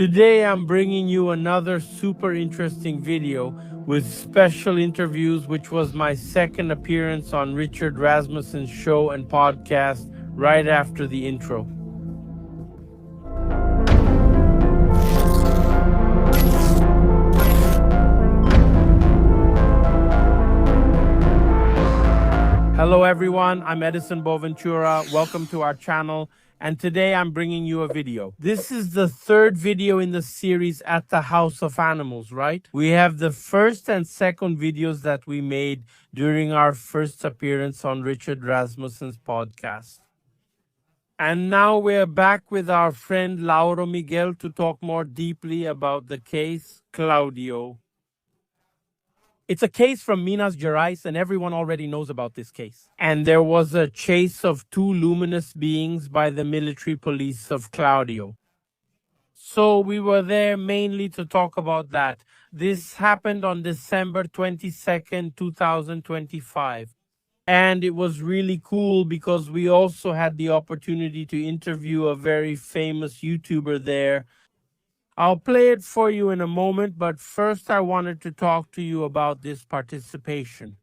Today I'm bringing you another super interesting video with special interviews, which was my second appearance on Richard Rasmussen's show and podcast right after the intro. Hello everyone, I'm Edison Boventura. Welcome to our channel. And today I'm bringing you a video. This is the third video in the series At the House of Animals, right? We have the first and second videos that we made during our first appearance on Richard Rasmussen's podcast. And now we're back with our friend Lauro Miguel to talk more deeply about the case Claudio. It's a case from Minas Gerais, and everyone already knows about this case. And there was a chase of two luminous beings by the military police of Claudio. So we were there mainly to talk about that. This happened on December 22nd, 2025. And it was really cool because we also had the opportunity to interview a very famous YouTuber there. I'll play it for you in a moment, but first I wanted to talk to you about this participation.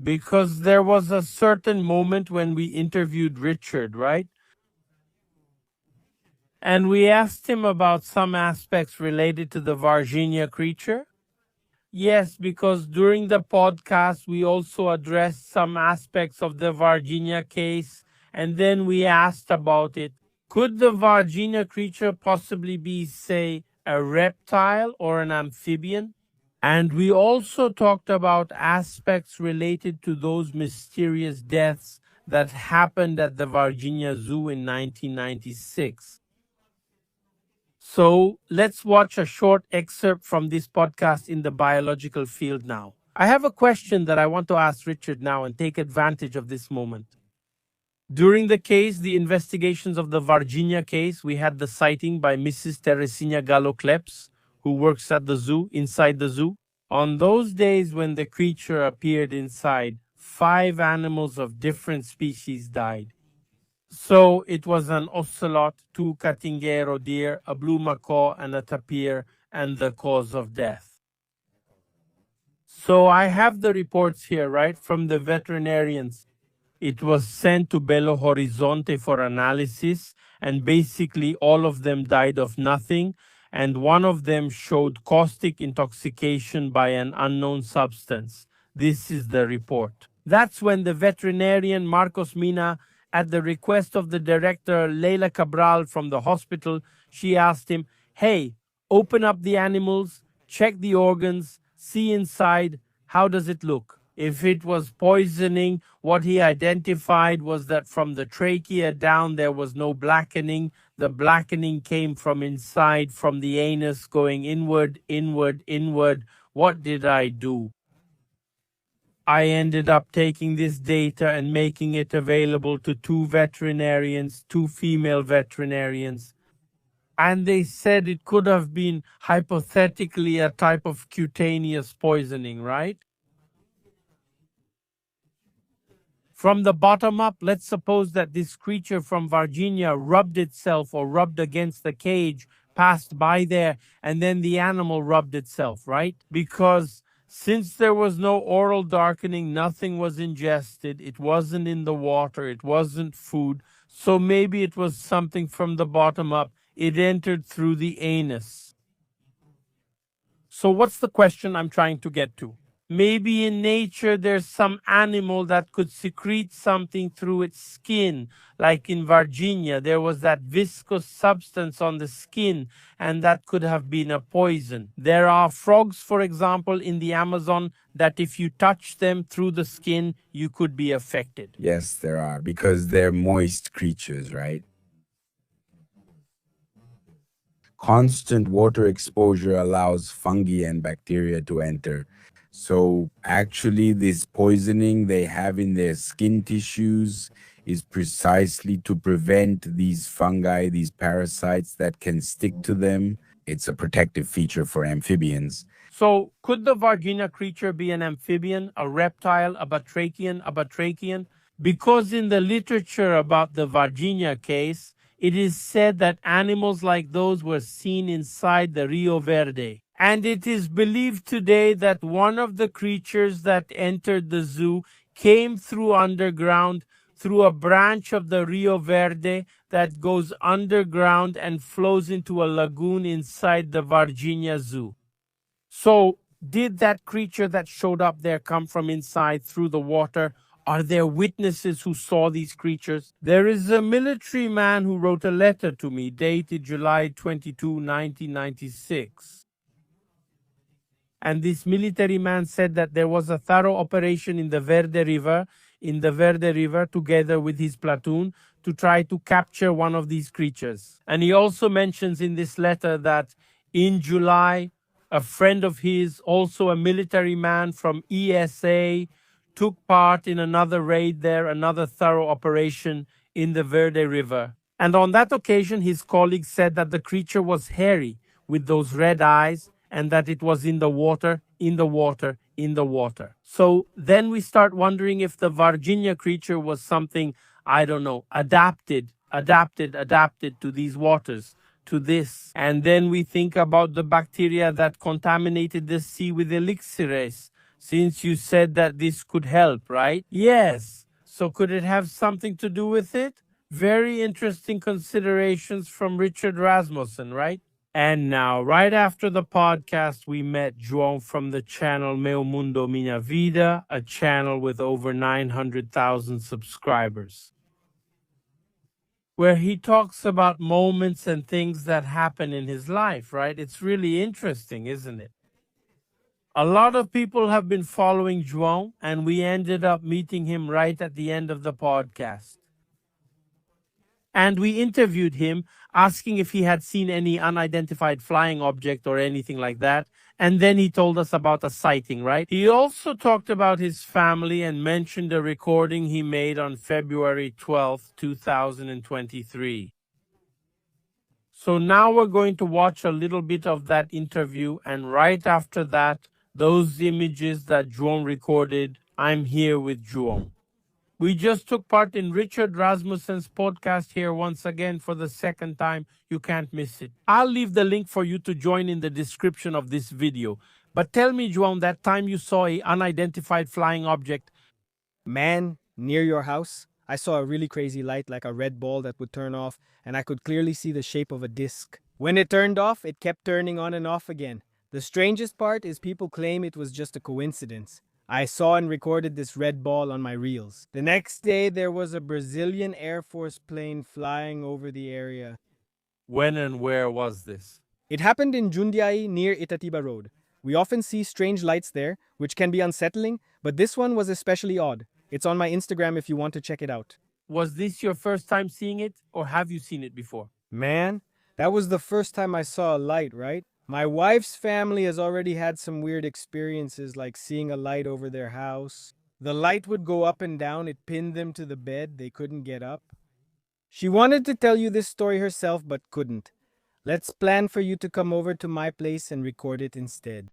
Because there was a certain moment when we interviewed Richard, right? And we asked him about some aspects related to the Varginha creature. Yes, because during the podcast, we also addressed some aspects of the Varginha case, and then we asked about it. Could the Varginha creature possibly be, say, a reptile or an amphibian? And we also talked about aspects related to those mysterious deaths that happened at the Varginha Zoo in 1996. So let's watch a short excerpt from this podcast in the biological field now. I have a question that I want to ask Richard now and take advantage of this moment. During the case, the investigations of the Varginha case, we had the sighting by Mrs. Teresina Gallo-Kleps, who works at the zoo, inside the zoo. On those days when the creature appeared inside, 5 animals of different species died. So it was an ocelot, 2 catinguero deer, a blue macaw, and a tapir, and the cause of death. So I have the reports here, right, from the veterinarians. It was sent to Belo Horizonte for analysis, and basically all of them died of nothing, and one of them showed caustic intoxication by an unknown substance. This is the report. That's when the veterinarian Marcos Mina, at the request of the director Leila Cabral from the hospital, she asked him, hey, open up the animals, check the organs, see inside, how does it look? If it was poisoning, what he identified was that from the trachea down there was no blackening. The blackening came from inside, from the anus going inward, inward, inward. What did I do? I ended up taking this data and making it available to 2 veterinarians, 2 female veterinarians. And they said it could have been hypothetically a type of cutaneous poisoning, right? From the bottom up, let's suppose that this creature from Varginha rubbed itself or rubbed against the cage, passed by there, and then the animal rubbed itself, right? Because since there was no oral darkening, nothing was ingested, it wasn't in the water, it wasn't food, so maybe it was something from the bottom up. It entered through the anus. So what's the question I'm trying to get to? Maybe in nature there's some animal that could secrete something through its skin. Like in Varginha, there was that viscous substance on the skin, and that could have been a poison. There are frogs, for example, in the Amazon, that if you touch them through the skin, you could be affected. Yes, there are, because they're moist creatures, right? Constant water exposure allows fungi and bacteria to enter. So actually this poisoning they have in their skin tissues is precisely to prevent these fungi, these parasites that can stick to them. It's a protective feature for amphibians. So could the Varginha creature be an amphibian, a reptile, a batrachian, Because in the literature about the Varginha case, It is said that animals like those were seen inside the Rio Verde. And it is believed today that one of the creatures that entered the zoo came through underground through a branch of the Rio Verde that goes underground and flows into a lagoon inside the Varginha Zoo. So, did that creature that showed up there come from inside through the water? Are there witnesses who saw these creatures? There is a military man who wrote a letter to me dated July 22, 1996. And this military man said that there was a thorough operation in the Verde River, together with his platoon to try to capture one of these creatures. And he also mentions in this letter that in July, a friend of his, also a military man from ESA, took part in another raid there, another thorough operation in the Verde River. And on that occasion, his colleague said that the creature was hairy with those red eyes and that it was in the water, in the water, in the water. So then we start wondering if the Varginha creature was something, I don't know, adapted to these waters, to this. And then we think about the bacteria that contaminated the sea with elixires, since you said that this could help, right? Yes. So could it have something to do with it? Very interesting considerations from Richard Rasmussen, right? And now, right after the podcast, we met João from the channel Meu Mundo Minha Vida, a channel with over 900,000 subscribers, where he talks about moments and things that happen in his life, right? It's really interesting, isn't it? A lot of people have been following João, and we ended up meeting him right at the end of the podcast. And we interviewed him, asking if he had seen any unidentified flying object or anything like that. And then he told us about a sighting, right? He also talked about his family and mentioned a recording he made on February 12th, 2023. So now we're going to watch a little bit of that interview. And right after that, those images that João recorded, I'm here with João. We just took part in Richard Rasmussen's podcast here once again for the second time. You can't miss it. I'll leave the link for you to join in the description of this video. But tell me, João, that time you saw an unidentified flying object. Man, near your house, I saw a really crazy light like a red ball that would turn off, and I could clearly see the shape of a disc. When it turned off, it kept turning on and off again. The strangest part is people claim it was just a coincidence. I saw and recorded this red ball on my reels. The next day, there was a Brazilian Air Force plane flying over the area. When and where was this? It happened in Jundiaí near Itatiba Road. We often see strange lights there, which can be unsettling, but this one was especially odd. It's on my Instagram if you want to check it out. Was this your first time seeing it, or have you seen it before? Man, that was the first time I saw a light, right? My wife's family has already had some weird experiences, like seeing a light over their house. The light would go up and down, it pinned them to the bed, they couldn't get up. She wanted to tell you this story herself, but couldn't. Let's plan for you to come over to my place and record it instead.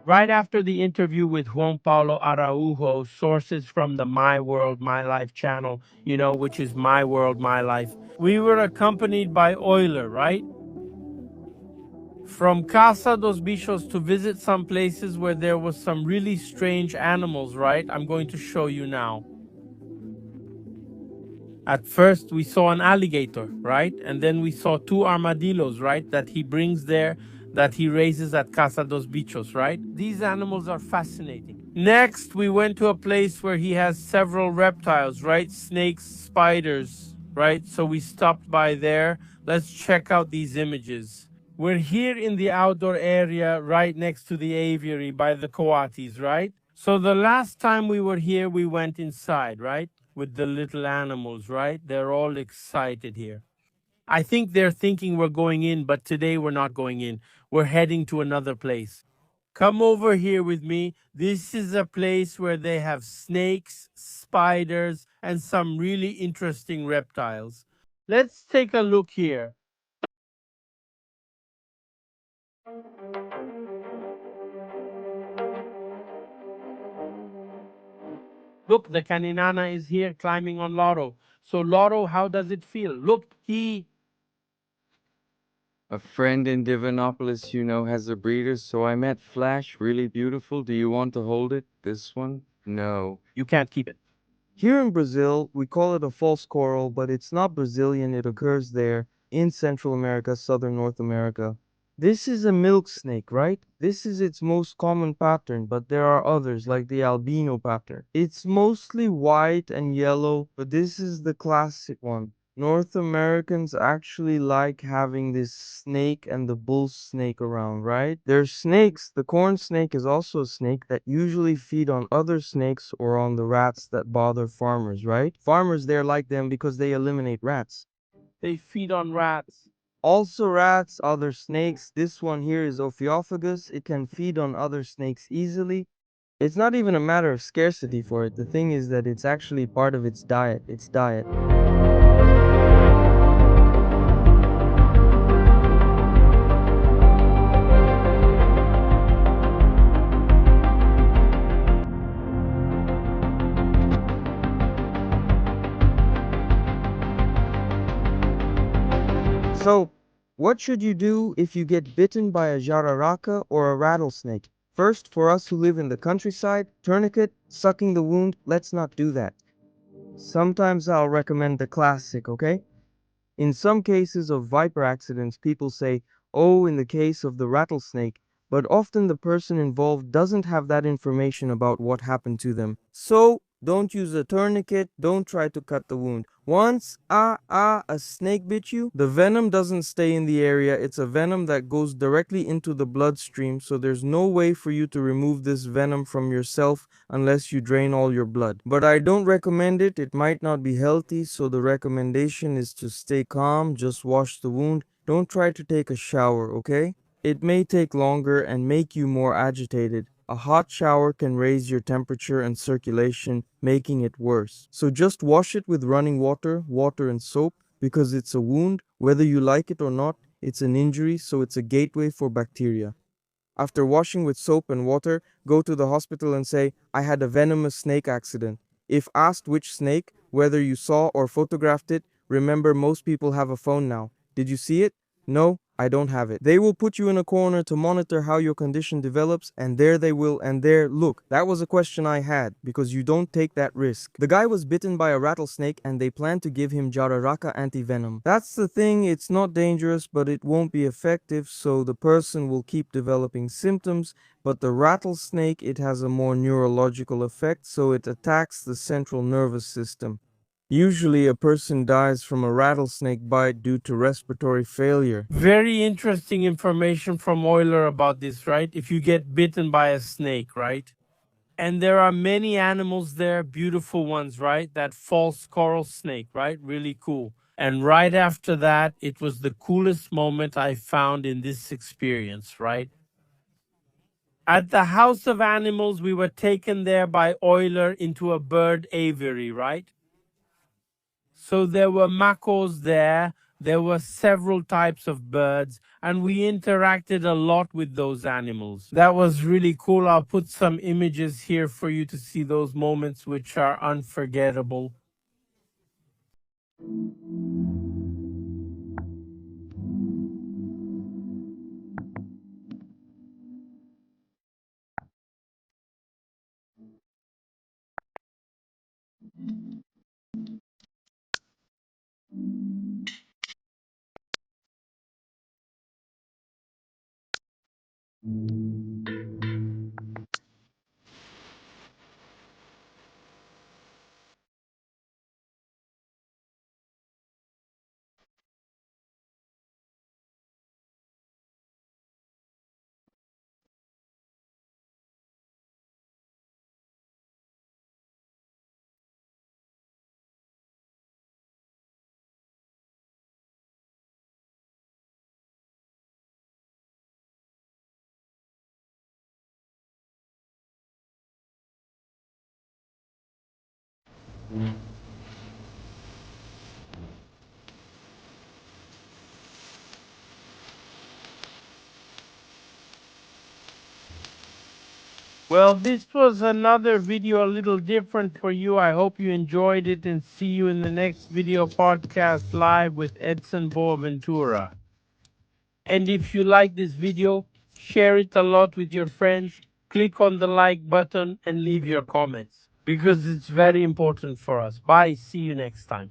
Right after the interview with Juan Paulo Araujo, sources from the My World, My Life channel, which is My World, My Life, we were accompanied by Euler, right? From Casa dos Bichos to visit some places where there was some really strange animals, right? I'm going to show you now. At first, we saw an alligator, right? And then we saw two armadillos, right? That he brings there, that he raises at Casa dos Bichos, right? These animals are fascinating. Next, we went to a place where he has several reptiles, right? Snakes, spiders, right? So we stopped by there. Let's check out these images. We're here in the outdoor area right next to the aviary by the coatis, right? So the last time we were here, we went inside, right? With the little animals, right? They're all excited here. I think they're thinking we're going in, but today we're not going in. We're heading to another place. Come over here with me. This is a place where they have snakes, spiders, and some really interesting reptiles. Let's take a look here. Look, the caninana is here climbing on Loro. So Loro, how does it feel? Look, A friend in Divinopolis, has a breeder, so I met Flash, really beautiful. Do you want to hold it? This one? No. you can't keep it. Here in Brazil, we call it a false coral, but it's not Brazilian. It occurs there in Central America, Southern North America. This is a milk snake, right? This is its most common pattern, but there are others like the albino pattern. It's mostly white and yellow, but this is the classic one. North Americans actually like having this snake and the bull snake around, right? There's snakes. The corn snake is also a snake that usually feed on other snakes or on the rats that bother farmers, right? Farmers there like them because they eliminate rats. They feed on rats. Also rats, other snakes. This one here is Ophiophagus. It can feed on other snakes easily. It's not even a matter of scarcity for it. The thing is that it's actually part of its diet. So, what should you do if you get bitten by a jararaca or a rattlesnake? First, for us who live in the countryside, tourniquet, sucking the wound, let's not do that. Sometimes I'll recommend the classic, okay? In some cases of viper accidents, people say, oh, in the case of the rattlesnake, but often the person involved doesn't have that information about what happened to them. So, don't use a tourniquet, don't try to cut the wound. Once, a snake bit you, the venom doesn't stay in the area. It's a venom that goes directly into the bloodstream, so there's no way for you to remove this venom from yourself unless you drain all your blood. But I don't recommend it. It might not be healthy, so the recommendation is to stay calm, just wash the wound. Don't try to take a shower, okay? It may take longer and make you more agitated. A hot shower can raise your temperature and circulation, making it worse. So just wash it with running water and soap, because it's a wound. Whether you like it or not, it's an injury, so it's a gateway for bacteria. After washing with soap and water, go to the hospital and say, I had a venomous snake accident. If asked which snake, whether you saw or photographed it, remember most people have a phone now. Did you see it? No, I don't have it. They will put you in a corner to monitor how your condition develops, and there they will, and there, look, that was a question I had, because you don't take that risk. The guy was bitten by a rattlesnake, and they plan to give him jararaca antivenom. That's the thing, it's not dangerous, but it won't be effective, so the person will keep developing symptoms, but the rattlesnake, it has a more neurological effect, so it attacks the central nervous system. Usually a person dies from a rattlesnake bite due to respiratory failure. Very interesting information from Euler about this, right? If you get bitten by a snake, right? And there are many animals there, beautiful ones, right? That false coral snake, right? Really cool. And right after that, it was the coolest moment I found in this experience, right? At the House of Animals, we were taken there by Euler into a bird aviary, right? So there were macos there, There were several types of birds, and we interacted a lot with those animals. That was really cool. I'll put some images here for you to see those moments which are unforgettable. Well, this was another video a little different for you. I hope you enjoyed it and see you in the next video podcast live with Edson Boaventura. And if you like this video, share it a lot with your friends. Click on the like button and leave your comments because it's very important for us. Bye. See you next time.